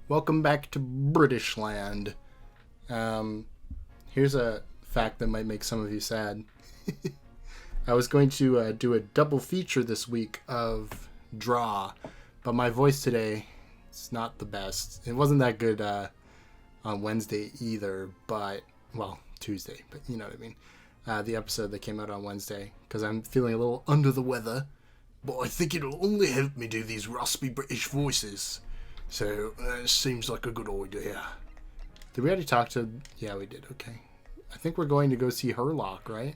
Welcome back to British land. Here's a fact that might make some of you sad. I was going to do a double feature this week of Draw, but my voice today is not the best. It wasn't that good on Wednesday either, but, well, Tuesday, but you know what I mean. The episode that came out on Wednesday, because I'm feeling a little under the weather, but I think it'll only help me do these raspy British voices. So, seems like a good idea. Did we already talk to... Yeah, we did. Okay. I think we're going to go see Herlock, right?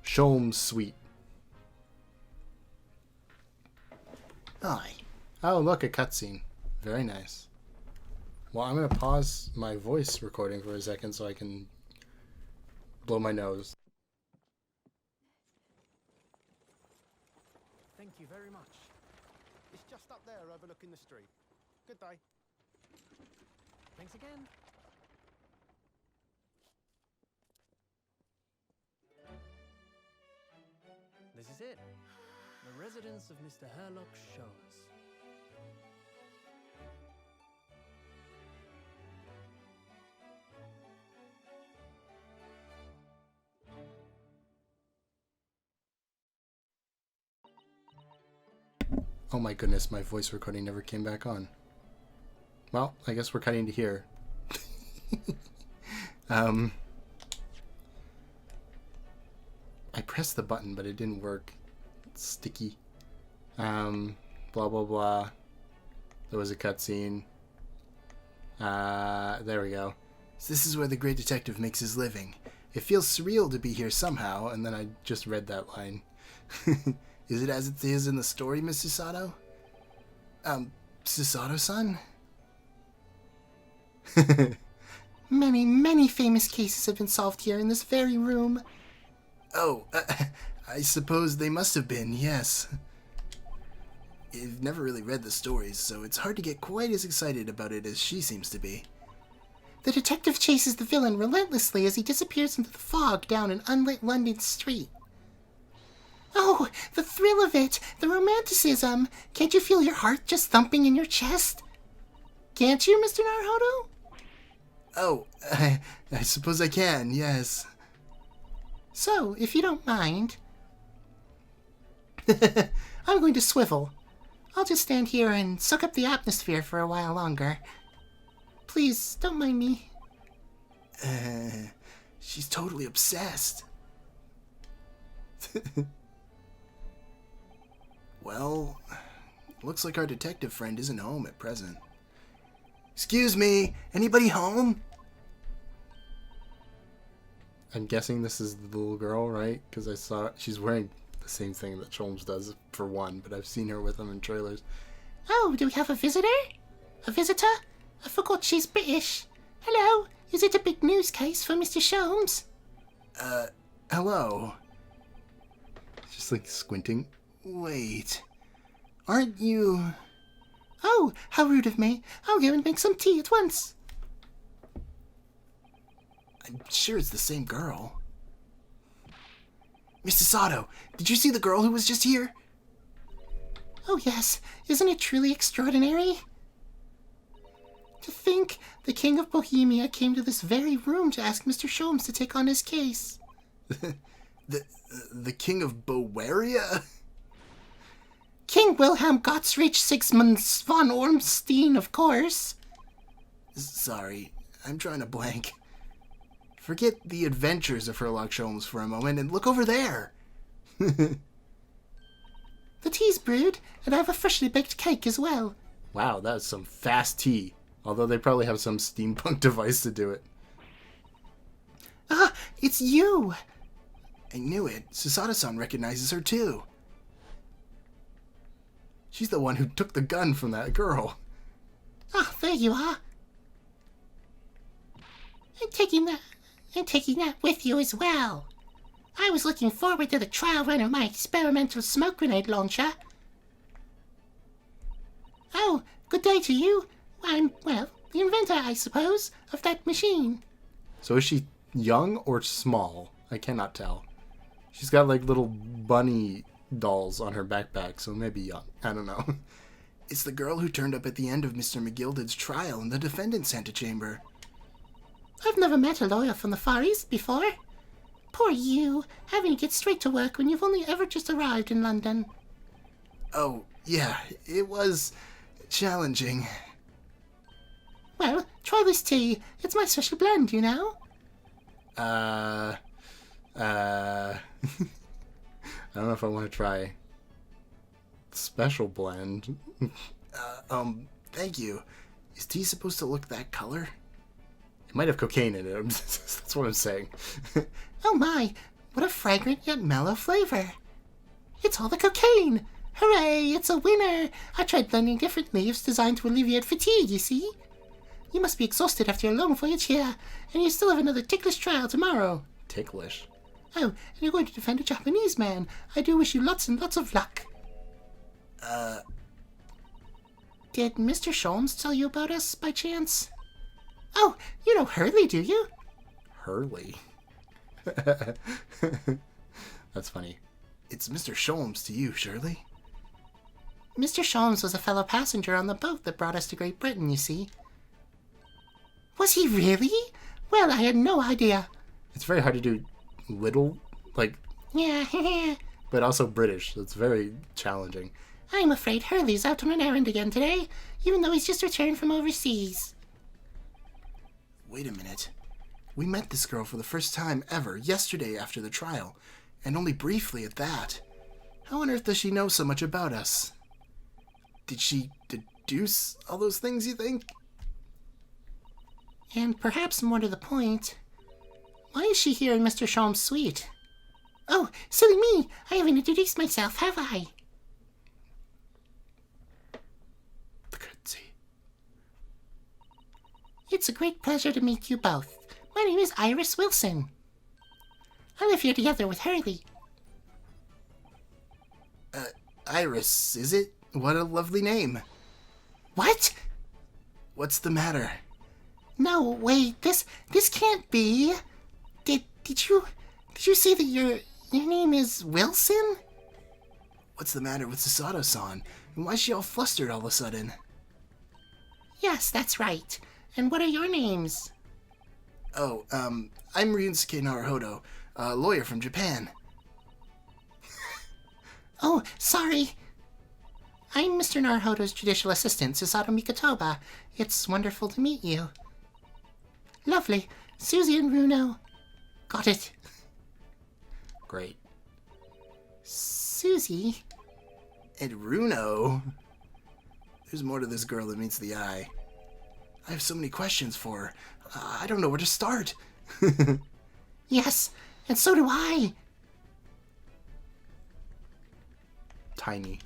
Sholmes Suite. Hi. Oh, look, a cutscene. Very nice. Well, I'm going to pause my voice recording for a second so I can blow my nose. Thank you very much. It's just up there overlooking the street. Good day. Thanks again. This is it. The residence of Mr. Herlock Sholmes. Oh my goodness, my voice recording never came back on. Well, I guess we're cutting to here. I pressed the button, but it didn't work. It's sticky. Blah, blah, blah. There was a cutscene. There we go. So this is where the great detective makes his living. It feels surreal to be here somehow, and then I just read that line. Is it as it is in the story, Miss Susato? Susato-san? Many famous cases have been solved here in this very room. Oh, I suppose they must have been, yes. I've never really read the stories, so it's hard to get quite as excited about it as she seems to be. The detective chases the villain relentlessly as he disappears into the fog down an unlit London street. Oh, the thrill of it! The romanticism! Can't you feel your heart just thumping in your chest? Can't you, Mr. Naruhodo? Oh, I suppose I can, yes. So, if you don't mind... I'm going to swivel. I'll just stand here and soak up the atmosphere for a while longer. Please, don't mind me. She's totally obsessed. Well, looks like our detective friend isn't home at present. Excuse me, anybody home? I'm guessing this is the little girl, right? Because I saw she's wearing the same thing that Sholmes does for one, but I've seen her with him in trailers. Oh, do we have a visitor? A visitor? I forgot she's British. Hello, is it a big news case for Mr. Sholmes? Hello. Just like squinting. Wait, aren't you... Oh, how rude of me. I'll go and make some tea at once. I'm sure it's the same girl. Mr. Sato, did you see the girl who was just here? Oh yes, isn't it truly extraordinary? To think the King of Bohemia came to this very room to ask Mr. Sholmes to take on his case. the King of Bowaria? King Wilhelm Gottsrich Sigismund von Ormstein, of course. Sorry, I'm trying to blank. Forget the adventures of Herlock Sholmes for a moment and look over there. The tea's brewed, and I have a freshly baked cake as well. Wow, that's some fast tea. Although they probably have some steampunk device to do it. Ah, it's you! I knew it. Susato-san recognizes her too. She's the one who took the gun from that girl. Ah, there you are. I'm taking that with you as well. I was looking forward to the trial run of my experimental smoke grenade launcher. Oh, good day to you. I'm, well, the inventor, I suppose, of that machine. So is she young or small? I cannot tell. She's got like little bunny dolls on her backpack, so maybe young. I don't know. It's the girl who turned up at the end of Mr. McGilded's trial in the defendant's antechamber. I've never met a lawyer from the Far East before. Poor you, having to get straight to work when you've only ever just arrived in London. Oh, yeah, it was challenging. Well, try this tea. It's my special blend, you know. I don't know if I want to try special blend. Thank you. Is tea supposed to look that color? It might have cocaine in it. That's what I'm saying. Oh my, what a fragrant yet mellow flavor. It's all the cocaine. Hooray, it's a winner. I tried blending different leaves designed to alleviate fatigue, you see. You must be exhausted after your long voyage here, and you still have another ticklish trial tomorrow. Ticklish? Oh, and you're going to defend a Japanese man. I do wish you lots and lots of luck. Did Mr. Sholmes tell you about us, by chance? Oh, you know Hurley, do you? Hurley? That's funny. It's Mr. Sholmes to you, Shirley. Mr. Sholmes was a fellow passenger on the boat that brought us to Great Britain, you see. Was he really? Well, I had no idea. It's very hard to do little, like... Yeah, but also British. It's very challenging. I'm afraid Hurley's out on an errand again today, even though he's just returned from overseas. Wait a minute. We met this girl for the first time ever yesterday after the trial, and only briefly at that. How on earth does she know so much about us? Did she deduce all those things, you think? And perhaps more to the point, why is she here in Mr. Sholmes' suite? Oh, silly me! I haven't introduced myself, have I? The curtsy. It's a great pleasure to meet you both. My name is Iris Wilson. I live here together with Hurley. Iris, is it? What a lovely name. What? What's the matter? No, wait, this can't be. Did you say that your name is Wilson? What's the matter with Sasato-san? And why is she all flustered all of a sudden? Yes, that's right. And what are your names? Oh, I'm Ryusuke Naruhodo, a lawyer from Japan. Oh, sorry. I'm Mr. Naruhodo's judicial assistant, Susato Mikotoba. It's wonderful to meet you. Lovely. Susie and Runo. Got it. Great. Susie? And Runo? There's more to this girl than meets the eye. I have so many questions for her. I don't know where to start. Yes, and so do I. Tiny.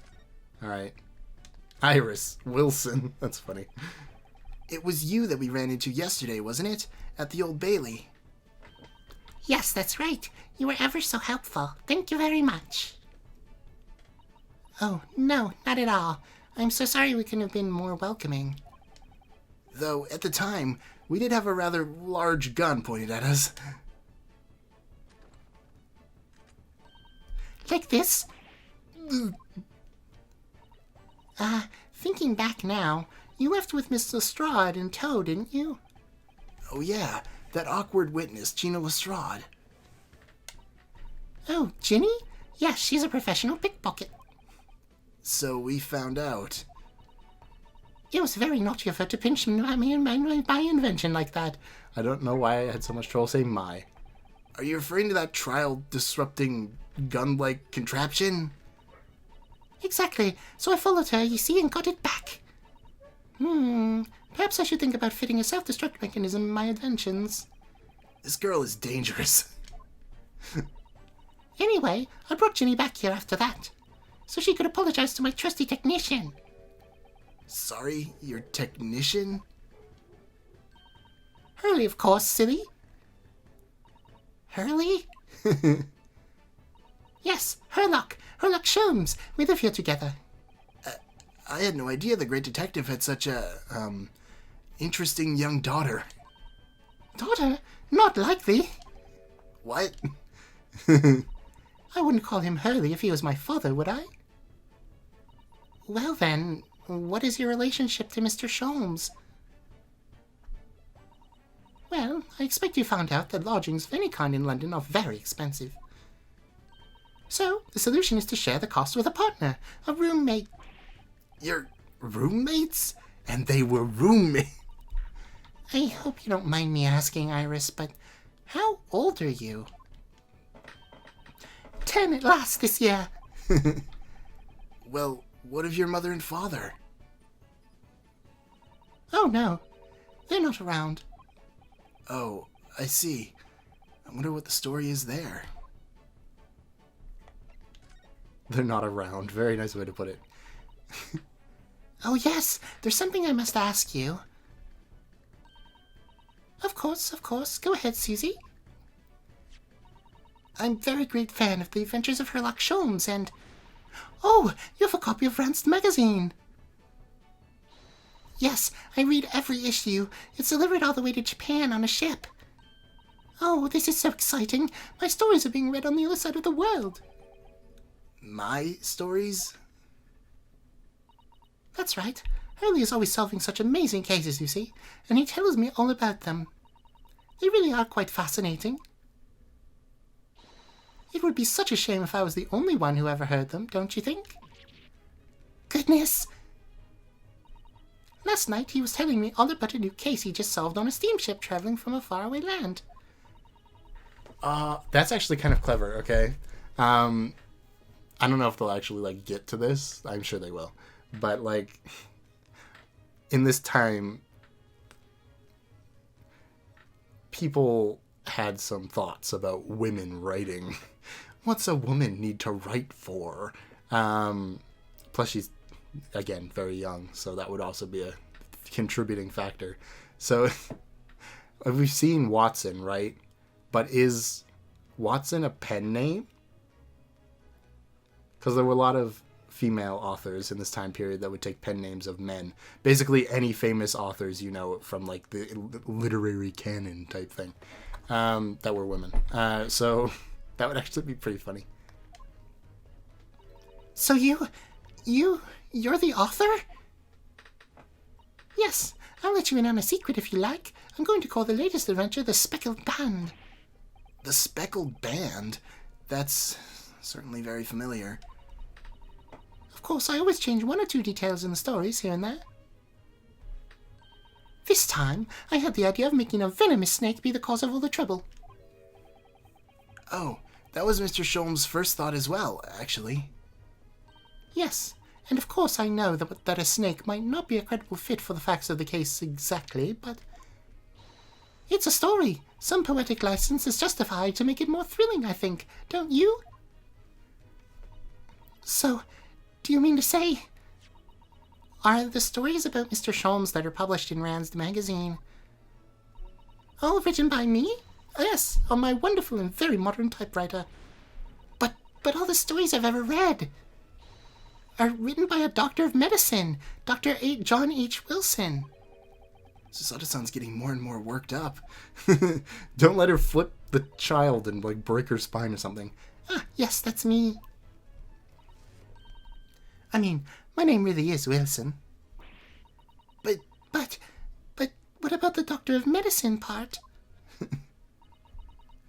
Alright. Iris Wilson. That's funny. It was you that we ran into yesterday, wasn't it? At the Old Bailey. Yes, that's right. You were ever so helpful. Thank you very much. Oh, no, not at all. I'm so sorry we couldn't have been more welcoming. Though, at the time, we did have a rather large gun pointed at us. Like this? Thinking back now, you left with Miss Lestrade in tow, didn't you? Oh yeah, that awkward witness, Gina Lestrade. Oh, Ginny? Yes, she's a professional pickpocket. So we found out. It was very naughty of her to pinch my invention like that. I don't know why I had so much trouble saying my. Are you referring to that trial-disrupting gun-like contraption? Exactly. So I followed her, you see, and got it back. Perhaps I should think about fitting a self-destruct mechanism in my inventions. This girl is dangerous. Anyway, I brought Ginny back here after that, so she could apologize to my trusty technician. Sorry, your technician? Hurley, of course, silly. Hurley? Yes, Herlock Sholmes. We live here together. I had no idea the great detective had such a, interesting young daughter. Daughter? Not likely. What? I wouldn't call him Hurley if he was my father, would I? Well then, what is your relationship to Mr. Sholmes? Well, I expect you found out that lodgings of any kind in London are very expensive. So, the solution is to share the cost with a partner, a roommate. Your roommates? And they were roommates. I hope you don't mind me asking, Iris, but how old are you? 10 at last this year. Well, what of your mother and father? Oh no, they're not around. Oh, I see. I wonder what the story is there. They're not around. Very nice way to put it. Oh yes, there's something I must ask you. Of course. Go ahead, Susie. I'm a very great fan of the adventures of Sherlock Holmes and... Oh, you have a copy of Ranced magazine. Yes, I read every issue. It's delivered all the way to Japan on a ship. Oh, this is so exciting. My stories are being read on the other side of the world. My stories? That's right. Hurley is always solving such amazing cases, you see, and he tells me all about them. They really are quite fascinating. It would be such a shame if I was the only one who ever heard them, don't you think? Goodness! Last night he was telling me all about a new case he just solved on a steamship traveling from a faraway land. That's actually kind of clever, okay? I don't know if they'll actually, like, get to this. I'm sure they will. But, like, in this time, people had some thoughts about women writing. What's a woman need to write for? Plus, she's, again, very young, so that would also be a contributing factor. So, we've seen Watson, right? But is Watson a pen name? Because there were a lot of female authors in this time period that would take pen names of men. Basically, any famous authors you know from, like, the literary canon type thing that were women. So that would actually be pretty funny. So you're the author? Yes, I'll let you in on a secret if you like. I'm going to call the latest adventure The Speckled Band. The Speckled Band? That's certainly very familiar. Of course, I always change one or two details in the stories here and there. This time, I had the idea of making a venomous snake be the cause of all the trouble. Oh, that was Mr. Sholmes' first thought as well, actually. Yes, and of course I know that a snake might not be a credible fit for the facts of the case exactly, but... It's a story. Some poetic license is justified to make it more thrilling, I think. Don't you? So, do you mean to say... Are the stories about Mr. Sholmes that are published in Ranced magazine all written by me? Yes, on my wonderful and very modern typewriter. But all the stories I've ever read are written by a doctor of medicine, Dr. John H. Wilson. Susato-san's getting more and more worked up. Don't let her flip the child and, like, break her spine or something. Ah, yes, that's me. I mean, my name really is Wilson. But what about the doctor of medicine part?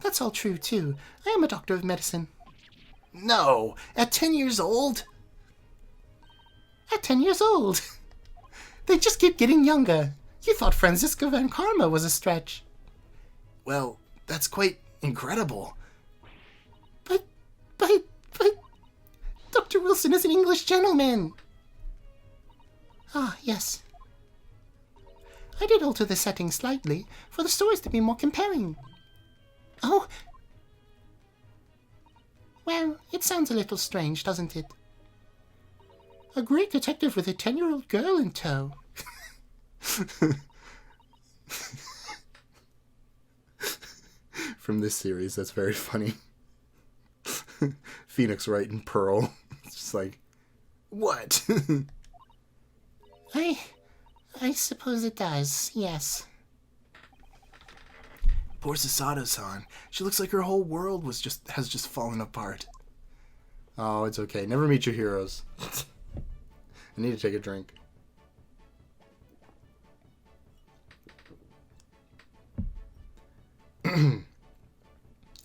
That's all true, too. I am a doctor of medicine. No! At 10 years old? At 10 years old? They just keep getting younger. You thought Franziska van Karma was a stretch. Well, that's quite incredible. But... Dr. Wilson is an English gentleman. Ah, yes. I did alter the setting slightly for the stories to be more compelling. Oh. Well, it sounds a little strange, doesn't it? A great detective with a 10-year-old girl in tow. From this series, that's very funny. Phoenix Wright and Pearl. It's just like, what? I suppose it does, yes. Poor Susato-san. She looks like her whole world has just fallen apart. Oh, it's okay. Never meet your heroes. I need to take a drink.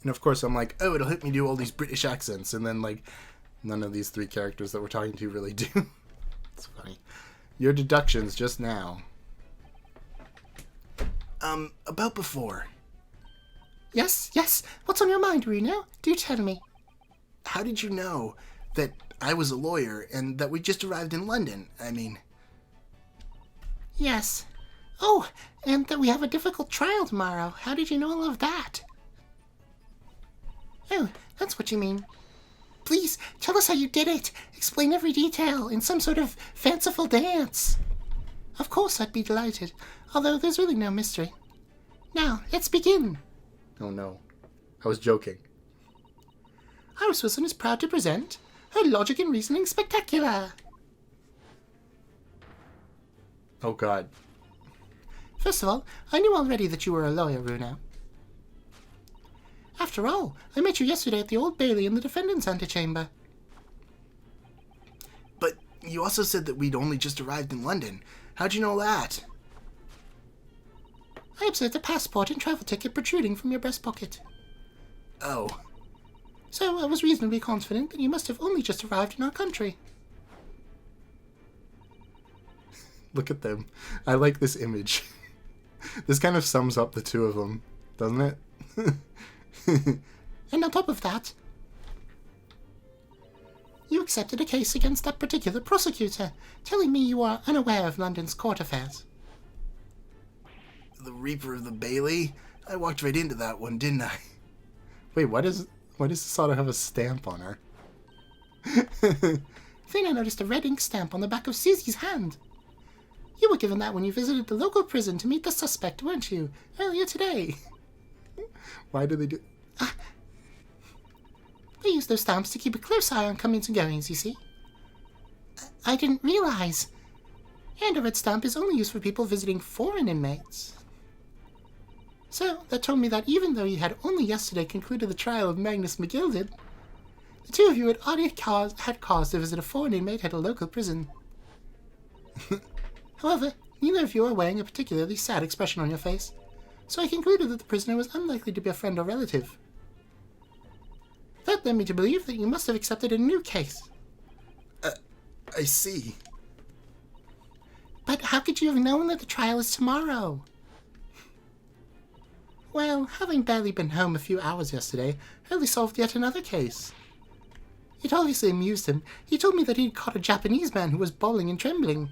And of course I'm like, oh, it'll help me do all these British accents. And then, like, none of these three characters that we're talking to really do. It's funny. Your deductions just now. About before. Yes, yes. What's on your mind, Bruno? Do tell me. How did you know that I was a lawyer and that we just arrived in London? I mean... Yes. Oh, and that we have a difficult trial tomorrow. How did you know all of that? Oh, that's what you mean. Please, tell us how you did it. Explain every detail in some sort of fanciful dance. Of course, I'd be delighted, although there's really no mystery. Now, let's begin. Oh no. I was joking. Iris Wilson is proud to present her Logic and Reasoning Spectacular. Oh god. First of all, I knew already that you were a lawyer, Bruno. After all, I met you yesterday at the Old Bailey in the defendant's antechamber. But you also said that we'd only just arrived in London. How'd you know that? I observed a passport and travel ticket protruding from your breast pocket. Oh. So I was reasonably confident that you must have only just arrived in our country. Look at them. I like this image. This kind of sums up the two of them, doesn't it? And on top of that, you accepted a case against that particular prosecutor, telling me you are unaware of London's court affairs. The Reaper of the Bailey? I walked right into that one, didn't I? Wait, why does this auto have a stamp on her? Then I noticed a red ink stamp on the back of Susie's hand. You were given that when you visited the local prison to meet the suspect, weren't you? Earlier today. Why do they do... They use those stamps to keep a close eye on comings and goings, you see. I didn't realize. And a red stamp is only used for people visiting foreign inmates. So, that told me that even though you had only yesterday concluded the trial of Magnus McGilded, the two of you had already had cause to visit a foreign inmate at a local prison. However, neither of you are wearing a particularly sad expression on your face, so I concluded that the prisoner was unlikely to be a friend or relative. That led me to believe that you must have accepted a new case. I see. But how could you have known that the trial is tomorrow? Well, having barely been home a few hours yesterday, Hurley solved yet another case. It obviously amused him. He told me that he'd caught a Japanese man who was bawling and trembling.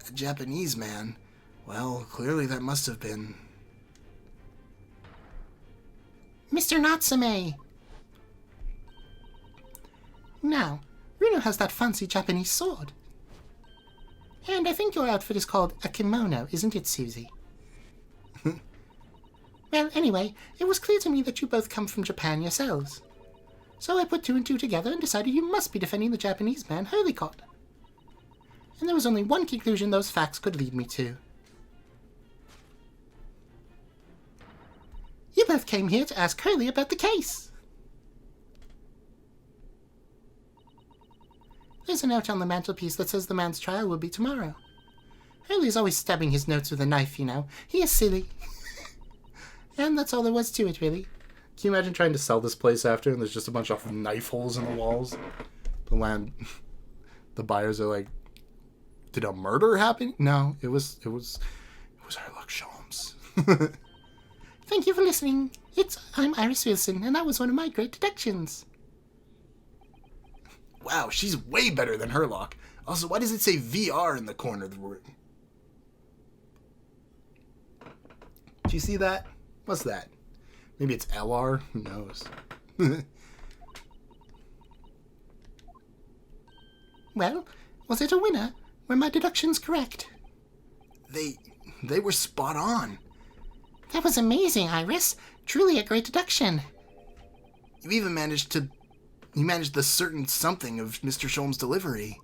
A Japanese man? Well, clearly that must have been... Mr. Natsume! Now, Runo has that fancy Japanese sword. And I think your outfit is called a kimono, isn't it, Susie? Well, anyway, it was clear to me that you both come from Japan yourselves. So I put two and two together and decided you must be defending the Japanese man Hurley caught. And there was only one conclusion those facts could lead me to. You both came here to ask Hurley about the case. There's a note on the mantelpiece that says the man's trial will be tomorrow. Hurley's always stabbing his notes with a knife, you know. He is silly. And that's all there was to it, really. Can you imagine trying to sell this place after and there's just a bunch of knife holes in the walls? The buyers are like, did a murder happen? No, it was Sherlock Holmes. Thank you for listening. I'm Iris Wilson, and that was one of my great deductions. Wow, she's way better than Herlock. Also, why does it say VR in the corner of the room? Do you see that? What's that? Maybe it's LR? Who knows? Well, was it a winner? Were my deductions correct? They were spot on. That was amazing, Iris. Truly a great deduction. You even managed the certain something of Mr. Sholm's delivery.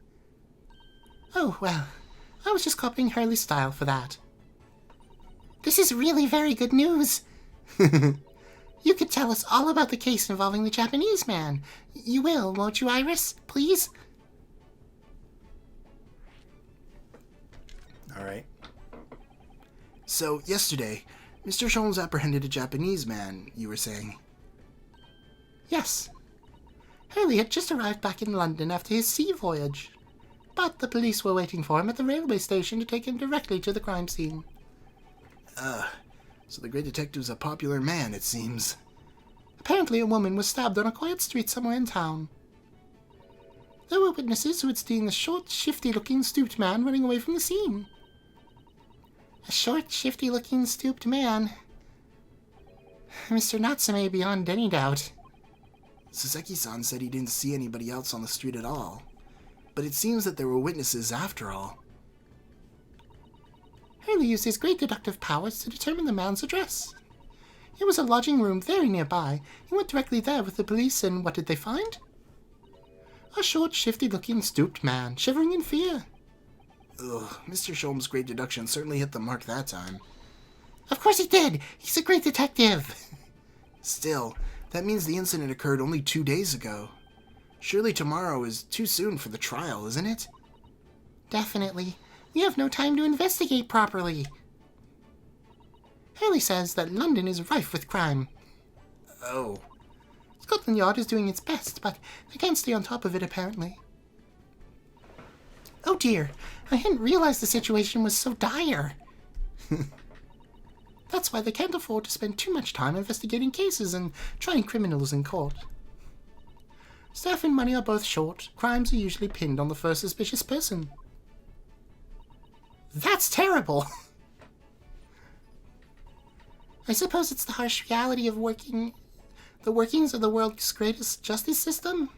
Oh, well, I was just copying Hurley's style for that. This is really very good news. You could tell us all about the case involving the Japanese man. You will, won't you, Iris? Please? All right. So, yesterday, Mr. Sholmes apprehended a Japanese man, you were saying. Yes. Hurley had just arrived back in London after his sea voyage, but the police were waiting for him at the railway station to take him directly to the crime scene. So the great detective's a popular man, it seems. Apparently a woman was stabbed on a quiet street somewhere in town. There were witnesses who had seen a short, shifty-looking, stooped man running away from the scene. A short, shifty-looking, stooped man. Mr. Natsume beyond any doubt. Saseki-san said he didn't see anybody else on the street at all, but it seems that there were witnesses after all. Hurley used his great deductive powers to determine the man's address. It was a lodging room very nearby. He went directly there with the police, and what did they find? A short, shifty-looking, stooped man, shivering in fear. Ugh, Mr. Sholm's great deduction certainly hit the mark that time. Of course he did! He's a great detective! Still, that means the incident occurred only 2 days ago. Surely tomorrow is too soon for the trial, isn't it? Definitely. We have no time to investigate properly. Hurley says that London is rife with crime. Oh. Scotland Yard is doing its best, but they can't stay on top of it, apparently. Oh dear, I hadn't realized the situation was so dire. That's why they can't afford to spend too much time investigating cases and trying criminals in court. Staff and money are both short. Crimes are usually pinned on the first suspicious person. That's terrible! I suppose it's the harsh reality of the workings of the world's greatest justice system?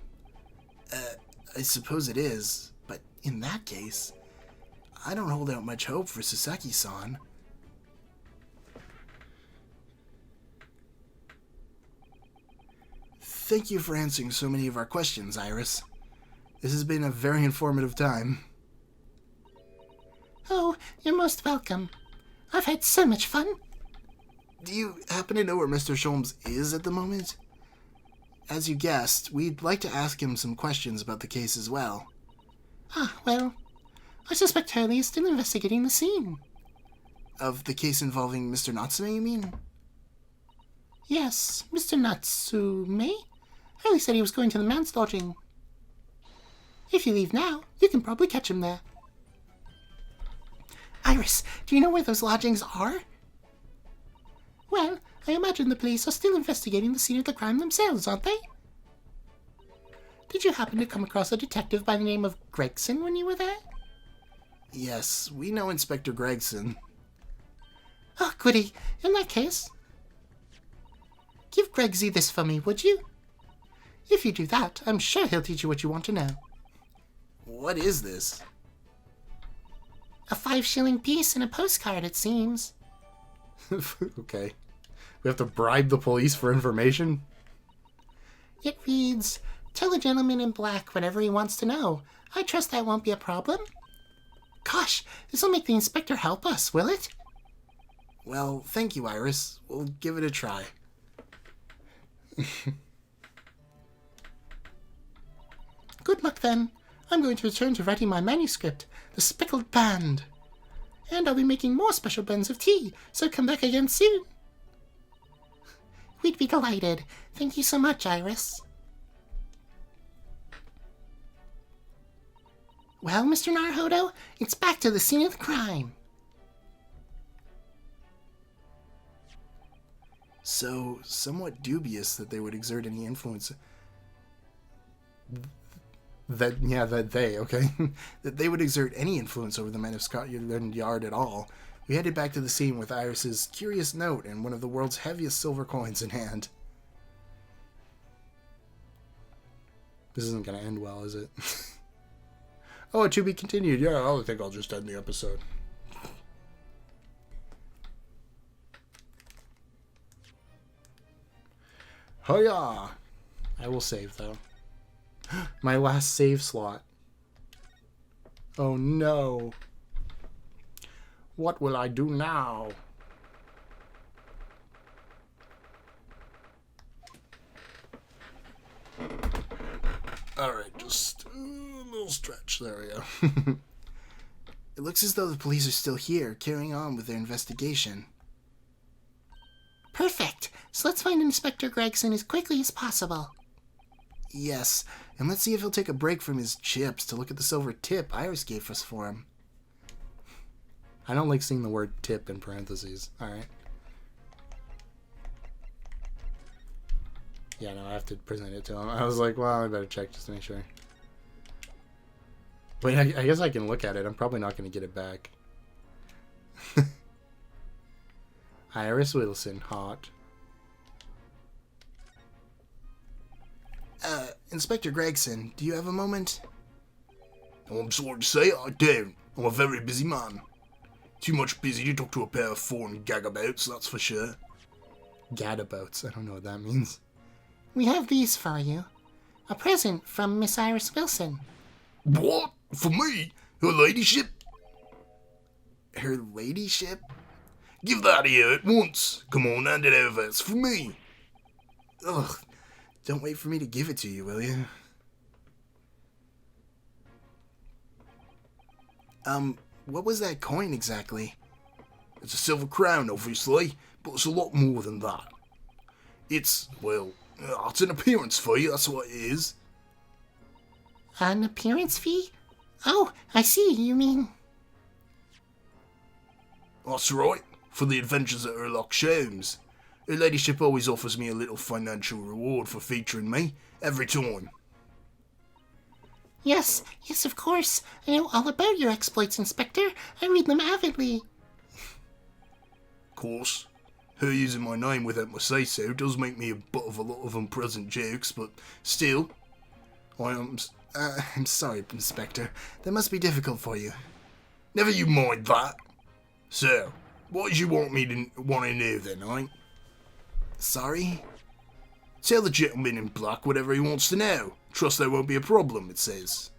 I suppose it is, but in that case, I don't hold out much hope for Saseki-san. Thank you for answering so many of our questions, Iris. This has been a very informative time. Oh, you're most welcome. I've had so much fun. Do you happen to know where Mr. Sholmes is at the moment? As you guessed, we'd like to ask him some questions about the case as well. Ah, well, I suspect Hurley is still investigating the scene. Of the case involving Mr. Natsume, you mean? Yes, Mr. Natsume? Hurley said he was going to the man's lodging. If you leave now, you can probably catch him there. Iris, do you know where those lodgings are? Well, I imagine the police are still investigating the scene of the crime themselves, aren't they? Did you happen to come across a detective by the name of Gregson when you were there? Yes, we know Inspector Gregson. Oh, goody. In that case, give Gregsy this for me, would you? If you do that, I'm sure he'll teach you what you want to know. What is this? A 5-shilling piece and a postcard, it seems. Okay. We have to bribe the police for information? It reads, "Tell a gentleman in black whatever he wants to know. I trust that won't be a problem." Gosh, this'll make the inspector help us, will it? Well, thank you, Iris. We'll give it a try. Good luck, then. I'm going to return to writing my manuscript, The Speckled Band. And I'll be making more special blends of tea, so come back again soon. We'd be delighted. Thank you so much, Iris. Well, Mr. Naruhodo, it's back to the scene of the crime. So, somewhat dubious that they would exert any influence. That they would exert any influence over the men of Scotland Yard at all. We headed back to the scene with Iris's curious note and one of the world's heaviest silver coins in hand. This isn't going to end well, is it? Oh, to be continued. Yeah, I think I'll just end the episode. Oh yeah! I will save, though. My last save slot. Oh no. What will I do now? Alright, just a little stretch. There we go. It looks as though the police are still here, carrying on with their investigation. Perfect. So let's find Inspector Gregson as quickly as possible. Yes, and let's see if he'll take a break from his chips to look at the silver tip Iris gave us for him. I don't like seeing the word tip in parentheses. Alright. Yeah, no, I have to present it to him. I was like, well, I better check just to make sure. Wait, I guess I can look at it. I'm probably not going to get it back. Iris Wilson, hot. Inspector Gregson, do you have a moment? Oh, I'm sorry to say, I don't. I'm a very busy man. Too much busy to talk to a pair of foreign gagabouts, that's for sure. Gadabouts, I don't know what that means. We have these for you. A present from Miss Iris Wilson. What? For me? Her ladyship? Her ladyship? Give that here at once. Come on, hand it over. It's for me. Ugh. Don't wait for me to give it to you, will you? What was that coin exactly? It's a silver crown, obviously, but it's a lot more than that. It's, well, it's an appearance fee, that's what it is. An appearance fee? Oh, I see, you mean... That's right, for the adventures at Sherlock Holmes. Her ladyship always offers me a little financial reward for featuring me, every time. Yes, of course. I know all about your exploits, Inspector. I read them avidly. Of course, her using my name without my say-so does make me a butt of a lot of unpleasant jokes, but still, I'm sorry, Inspector. That must be difficult for you. Never you mind that. So, what do you want me to know then, eh? Sorry? Tell the gentleman in black whatever he wants to know. Trust there won't be a problem, it says.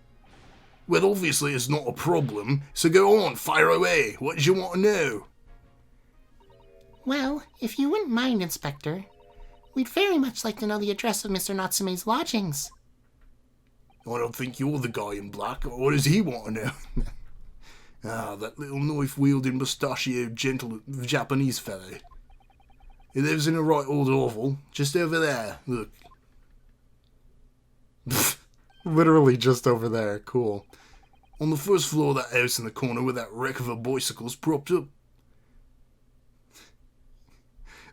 Well, obviously it's not a problem, so go on, fire away. What do you want to know? Well, if you wouldn't mind, Inspector, we'd very much like to know the address of Mr. Natsume's lodgings. I don't think you're the guy in black. What does he want to know? That little knife-wielding, mustachioed, gentle Japanese fellow. He lives in a right old hovel, just over there, look. Literally just over there, cool. On the first floor of that house in the corner where that wreck of a bicycle's propped up.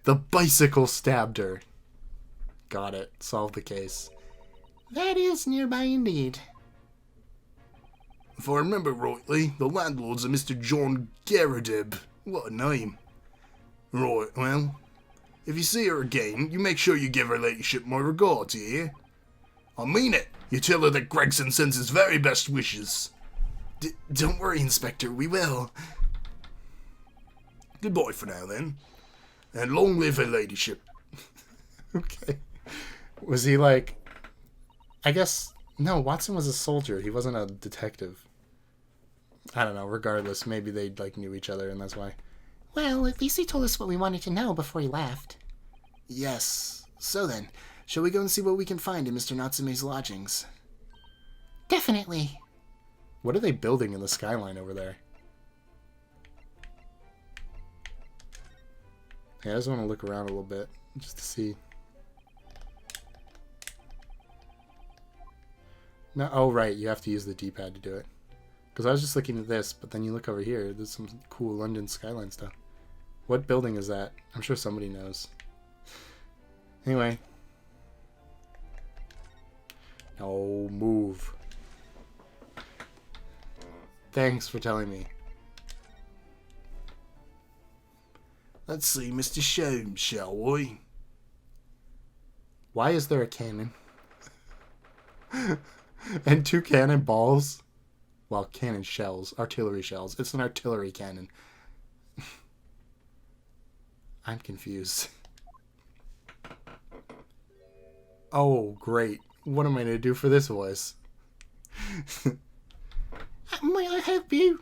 The bicycle stabbed her. Got it. Solved the case. That is nearby indeed. If I remember rightly, the landlord's a Mr. John Garrideb. What a name. Right, well, if you see her again, you make sure you give her ladyship my regards, you hear? I mean it. You tell her that Gregson sends his very best wishes. Don't worry, Inspector, we will. Goodbye for now, then. And long live her ladyship. Okay. Was he like... I guess... No, Watson was a soldier. He wasn't a detective. I don't know. Regardless, maybe they like knew each other and that's why. Well, at least he told us what we wanted to know before he left. Yes. So then, shall we go and see what we can find in Mr. Natsume's lodgings? Definitely. What are they building in the skyline over there? Yeah, I just want to look around a little bit, just to see. No, oh right, you have to use the D-pad to do it. Because I was just looking at this, but then you look over here, there's some cool London skyline stuff. What building is that? I'm sure somebody knows. Anyway. No, move. Thanks for telling me. Let's see Mr. Sholmes, shall we? Why is there a cannon? And 2 cannonballs? Well, cannon shells. Artillery shells. It's an artillery cannon. I'm confused. Oh, great. What am I going to do for this voice? May I help you?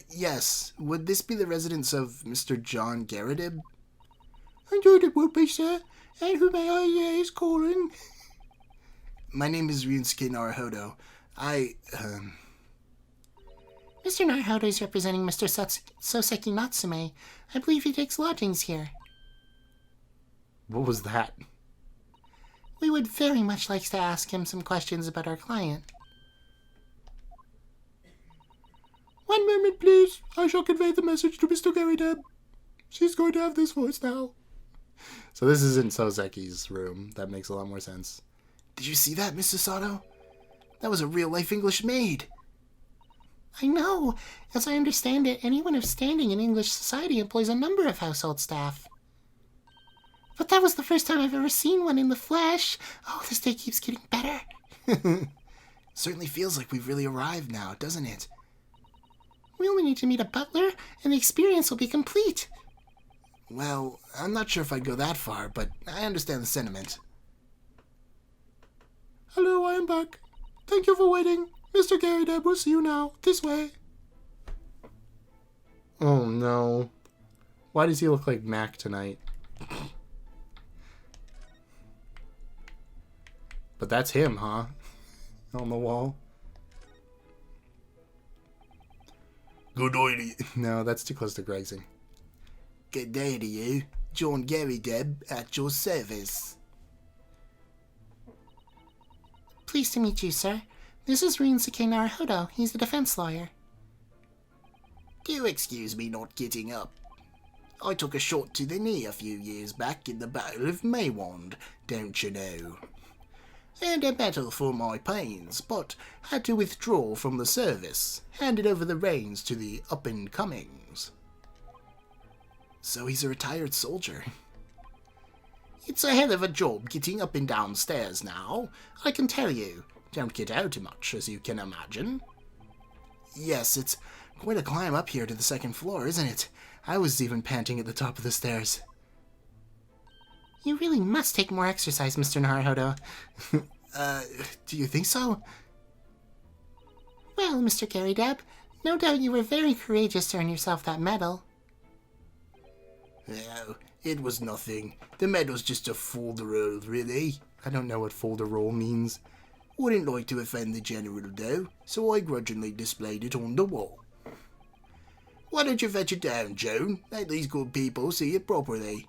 Yes. Would this be the residence of Mr. John Garrideb? I thought it would be, sir. And who may I is calling? My name is Ryusuke Naruhodo. Mr. Naruhodo is representing Mr. Soseki Natsume. I believe he takes lodgings here. What was that? We would very much like to ask him some questions about our client. One moment, please. I shall convey the message to Mr. Garydeb. She's going to have this voice now. So this is in Sozeki's room. That makes a lot more sense. Did you see that, Mr. Sato? That was a real-life English maid. I know. As I understand it, anyone of standing in English society employs a number of household staff. But that was the first time I've ever seen one in the flesh. Oh, this day keeps getting better. Certainly feels like we've really arrived now, doesn't it? We only need to meet a butler, and the experience will be complete. Well, I'm not sure if I'd go that far, but I understand the sentiment. Hello, I am back. Thank you for waiting. Mr. Garydeb will see you now. This way. Oh no. Why does he look like Mac tonight? But that's him, huh? On the wall. Good day to you. No, that's too close to Gregsing. Good day to you. John Garydeb at your service. Pleased to meet you, sir. This is Rinsuke Naruhodo. He's the defense lawyer. Do excuse me not getting up. I took a shot to the knee a few years back in the Battle of Maywand, don't you know? And a battle for my pains, but had to withdraw from the service, handed over the reins to the up-and-comings. So he's a retired soldier. It's a hell of a job getting up and down stairs now, I can tell you. Don't get out much, as you can imagine. Yes, it's quite a climb up here to the second floor, isn't it? I was even panting at the top of the stairs. You really must take more exercise, Mr. Naruhodo. Do you think so? Well, Mr. Garydeb, no doubt you were very courageous to earn yourself that medal. No, it was nothing. The medal's just a folderol, really. I don't know what folderol means. Wouldn't like to offend the general, though, so I grudgingly displayed it on the wall. Why don't you fetch it down, Joan? Let these good people see it properly.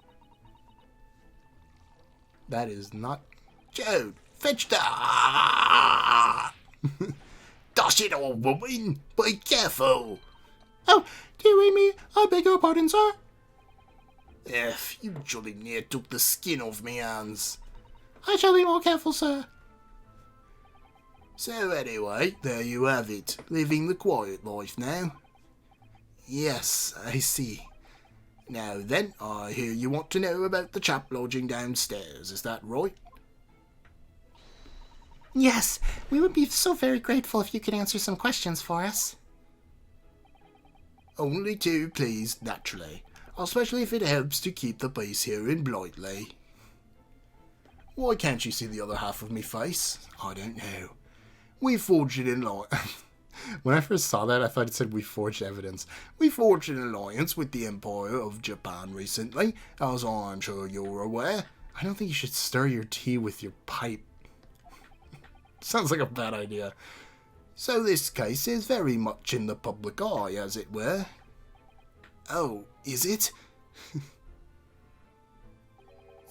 That is not... Joan, fetch that! Dash it all, woman! Be careful! Oh, dearie me, I beg your pardon, sir. You jolly near took the skin off me hands. I shall be more careful, sir. So anyway, there you have it. Living the quiet life now. Yes, I see. Now then, I hear you want to know about the chap lodging downstairs, is that right? Yes, we would be so very grateful if you could answer some questions for us. Only two, please, naturally. Especially if it helps to keep the peace here in Blightley. Why can't you see the other half of me face? I don't know. We forged an alliance. When I first saw that, I thought it said we forged evidence. We forged an alliance with the Empire of Japan recently, as I'm sure you're aware. I don't think you should stir your tea with your pipe. Sounds like a bad idea. So this case is very much in the public eye, as it were. Oh, is it?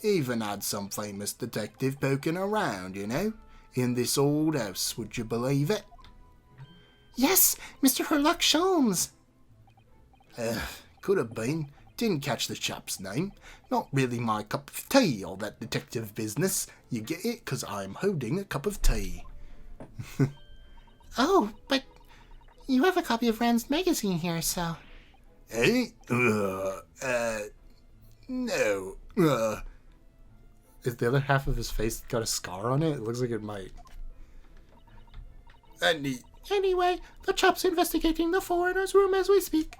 Even had some famous detective poking around, you know, in this old house, would you believe it? Yes, Mr. Herlock Sholmes. Could have been. Didn't catch the chap's name. Not really my cup of tea, all that detective business. You get it? 'Cause I'm holding a cup of tea. Oh, but you have a copy of Rand's magazine here, so... Eh? No. Is the other half of his face got a scar on it? It looks like it might. Anyway, the chap's investigating the foreigner's room as we speak.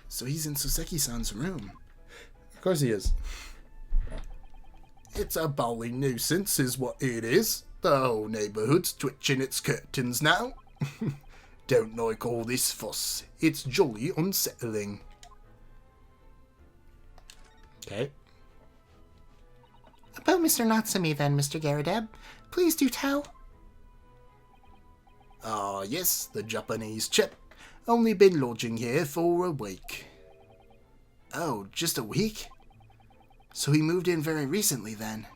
So he's in Soseki-san's room. Of course he is. It's a bowling nuisance is what it is. The whole neighbourhood's twitching its curtains now. Don't like all this fuss. It's jolly unsettling. Okay. About Mr. Natsumi then, Mr. Garydeb. Please do tell. Ah, yes, the Japanese chap. Only been lodging here for a week. Oh, just a week? So he moved in very recently then?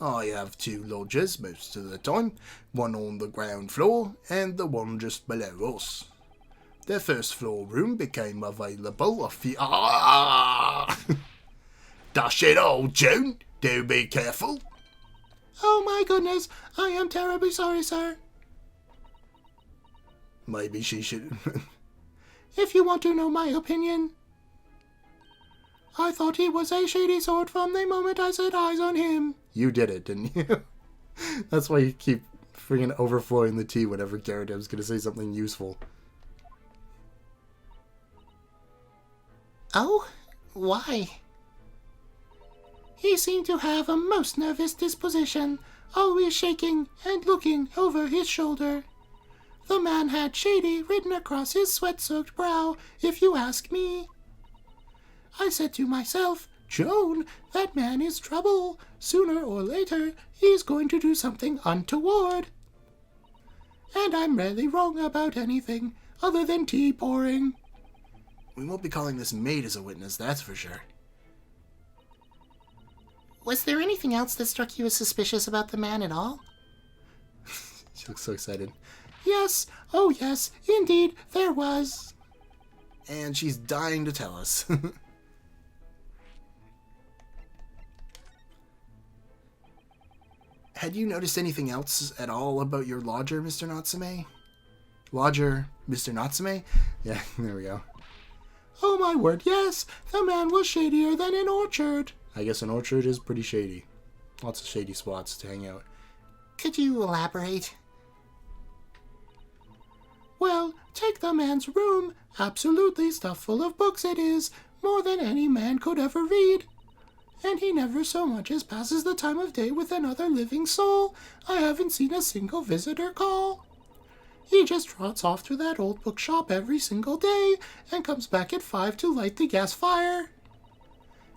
I have 2 lodgers most of the time, one on the ground floor and the one just below us. Their first floor room became available a few... Ah! Dash it all, Joan! Do be careful! Oh my goodness, I am terribly sorry, sir. Maybe she should... If you want to know my opinion, I thought he was a shady sort from the moment I set eyes on him. You did it, didn't you? That's why you keep friggin' overflowing the tea whenever Garrett's gonna say something useful. Oh? Why? He seemed to have a most nervous disposition, always shaking and looking over his shoulder. The man had shady written across his sweat-soaked brow, if you ask me. I said to myself, Joan, that man is trouble. Sooner or later, he's going to do something untoward. And I'm rarely wrong about anything, other than tea pouring. We won't be calling this maid as a witness, that's for sure. Was there anything else that struck you as suspicious about the man at all? She looks so excited. Yes, oh yes, indeed, there was. And she's dying to tell us. Had you noticed anything else at all about your lodger, Mr. Natsume? Lodger, Mr. Natsume? Yeah, there we go. Oh my word, yes, the man was shadier than an orchard. I guess an orchard is pretty shady. Lots of shady spots to hang out. Could you elaborate? Well, take the man's room. Absolutely stuffed full of books it is, more than any man could ever read. And he never so much as passes the time of day with another living soul. I haven't seen a single visitor call. He just trots off to that old bookshop every single day and comes back at 5 to light the gas fire.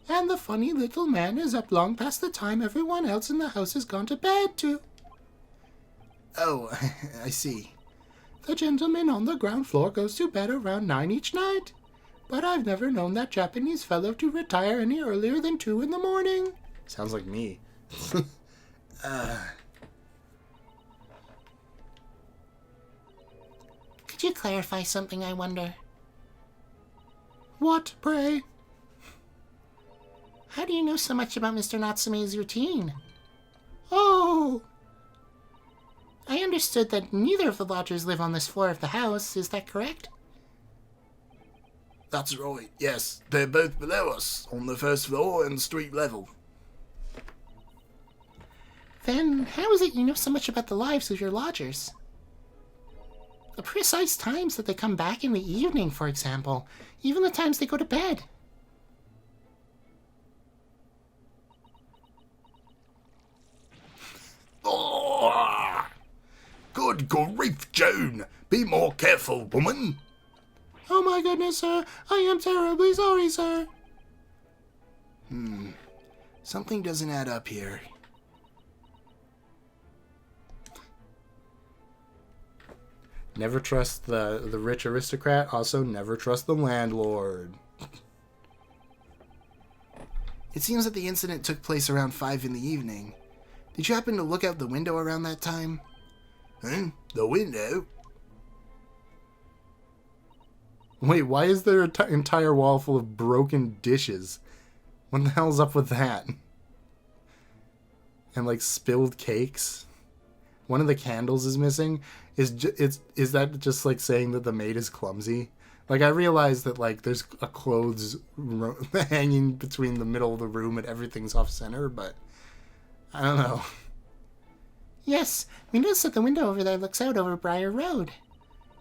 And the funny little man is up long past the time everyone else in the house has gone to bed too. Oh, I see. The gentleman on the ground floor goes to bed around 9 each night. But I've never known that Japanese fellow to retire any earlier than 2 in the morning. Sounds like me. Could you clarify something, I wonder? What, pray? How do you know so much about Mr. Natsume's routine? Oh! I understood that neither of the lodgers live on this floor of the house. Is that correct? That's right, yes. They're both below us, on the first floor and street level. Then how is it you know so much about the lives of your lodgers? The precise times that they come back in the evening, for example. Even the times they go to bed. Oh, good grief, Joan! Be more careful, woman! Oh my goodness, sir. I am terribly sorry, sir. Something doesn't add up here. Never trust the rich aristocrat. Also, never trust the landlord. It seems that the incident took place around 5 in the evening. Did you happen to look out the window around that time? The window? Wait, why is there an entire wall full of broken dishes? What the hell's up with that? And like spilled cakes? One of the candles is missing. Is that just like saying that the maid is clumsy? Like, I realize that like there's a clothes hanging between the middle of the room and everything's off center, but I don't know. Yes, we noticed that the window over there looks out over Briar Road.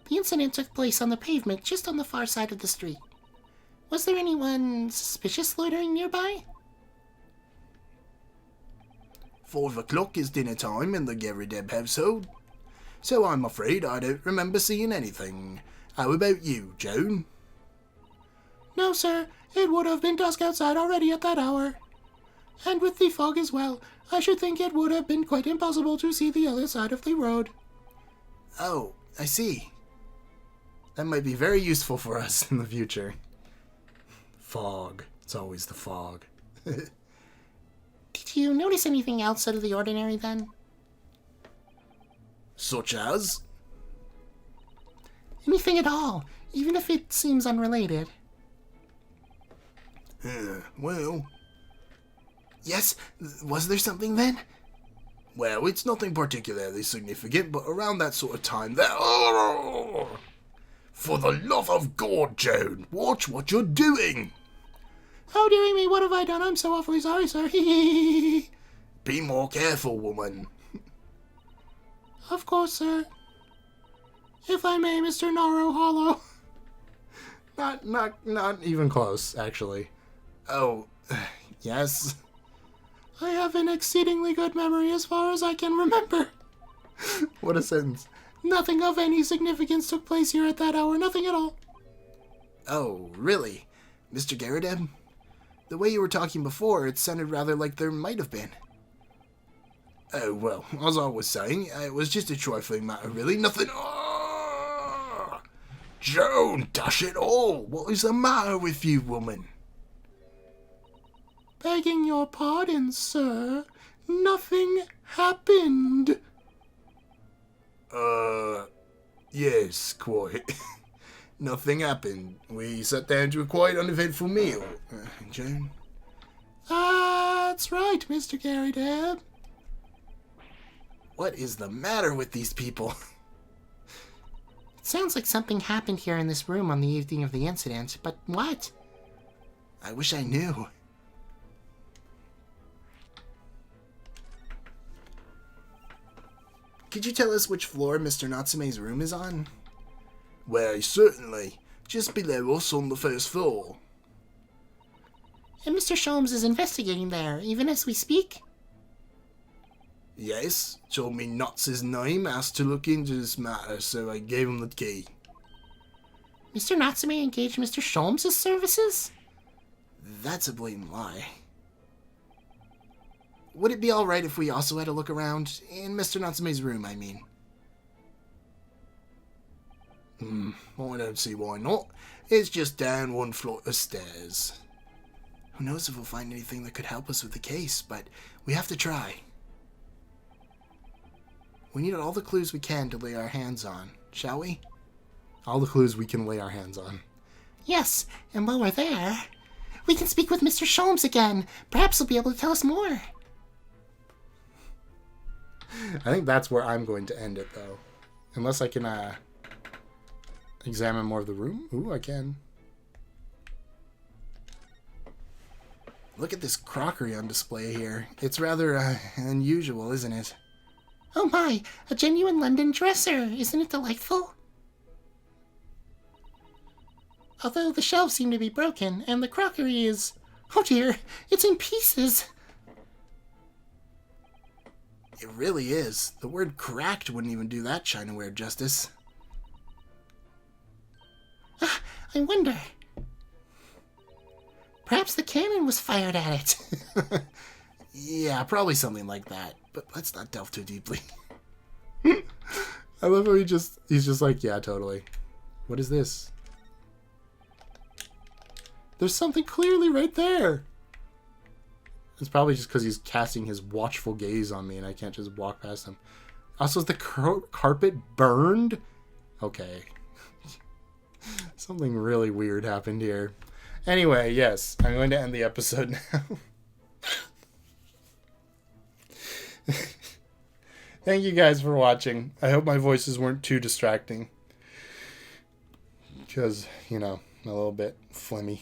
The incident took place on the pavement just on the far side of the street. Was there anyone suspicious loitering nearby? 5 o'clock is dinner time in the Garrideb household, so I'm afraid I don't remember seeing anything. How about you, Joan? No, sir. It would have been dusk outside already at that hour. And with the fog as well, I should think it would have been quite impossible to see the other side of the road. Oh, I see. That might be very useful for us in the future. Fog. It's always the fog. Did Did you notice anything else out of the ordinary then? Such as? Anything at all, even if it seems unrelated. Well, Yes, was there something then? well, it's nothing particularly significant, but around that sort of time there... Oh! For the love of God, Joan, watch what you're doing! Oh, dearie me, what have I done? I'm so awfully sorry, sir. Be more careful, woman. Of course, sir. If I may, Mr. Naro Hollow. Not even close, actually. Oh, yes? I have an exceedingly good memory as far as I can remember. What a sentence. Nothing of any significance took place here at that hour. Nothing at all. Oh, really? Mr. Garadeb? The way you were talking before, it sounded rather like there might have been. Oh, well, as I was saying, it was just a trifling matter, really. Nothing... Oh! Joan, dash it all! What is the matter with you, woman? Begging your pardon, sir. Nothing happened. Yes, quite. Nothing happened. We sat down to a quite uneventful meal. Joan? That's right, Mr. Garadeb. What is the matter with these people? It sounds like something happened here in this room on the evening of the incident, but what? I wish I knew. Could you tell us which floor Mr. Natsume's room is on? Why, certainly. Just below us on the first floor. And Mr. Sholmes is investigating there, even as we speak? Yes, told me not his name, asked to look into this matter, so I gave him the key. Mr. Natsume engaged Mr. Sholmes' services? That's a blatant lie. Would it be alright if we also had a look around? In Mr. Natsume's room, I mean. I don't see why not. It's just down one flight of stairs. Who knows if we'll find anything that could help us with the case, but we have to try. We need all the clues we can to lay our hands on, shall we? All the clues we can lay our hands on. Yes, and while we're there, we can speak with Mr. Sholmes again. Perhaps he'll be able to tell us more. I think that's where I'm going to end it, though. Unless I can examine more of the room. Ooh, I can. Look at this crockery on display here. It's rather unusual, isn't it? Oh my, a genuine London dresser. Isn't it delightful? Although the shelves seem to be broken, and the crockery is... Oh dear, it's in pieces. It really is. The word cracked wouldn't even do that chinaware justice. I wonder. Perhaps the cannon was fired at it. Yeah, probably something like that. But let's not delve too deeply. I love how he's just like, yeah, totally. What is this? There's something clearly right there. It's probably just because he's casting his watchful gaze on me and I can't just walk past him. Also, is the carpet burned? Okay. Something really weird happened here. Anyway, yes, I'm going to end the episode now. Thank you guys for watching. I hope my voices weren't too distracting. Because, you know, I'm a little bit phlegmy.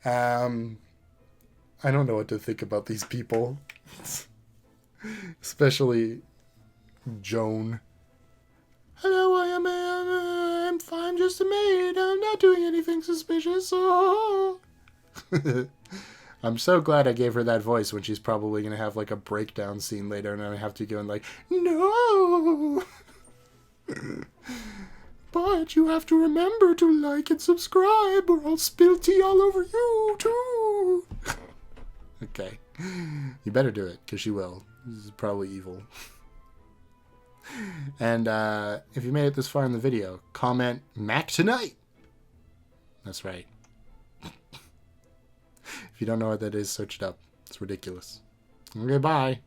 I don't know what to think about these people. Especially Joan. Hello, I'm fine, just a maid. I'm not doing anything suspicious. Oh. I'm so glad I gave her that voice when she's probably going to have like a breakdown scene later and I have to go and like, no! But you have to remember to like and subscribe or I'll spill tea all over you too. Okay. You better do it because she will. This is probably evil. And if you made it this far in the video, comment Mac tonight. That's right. If you don't know what that is, search it up. It's ridiculous. Okay, bye.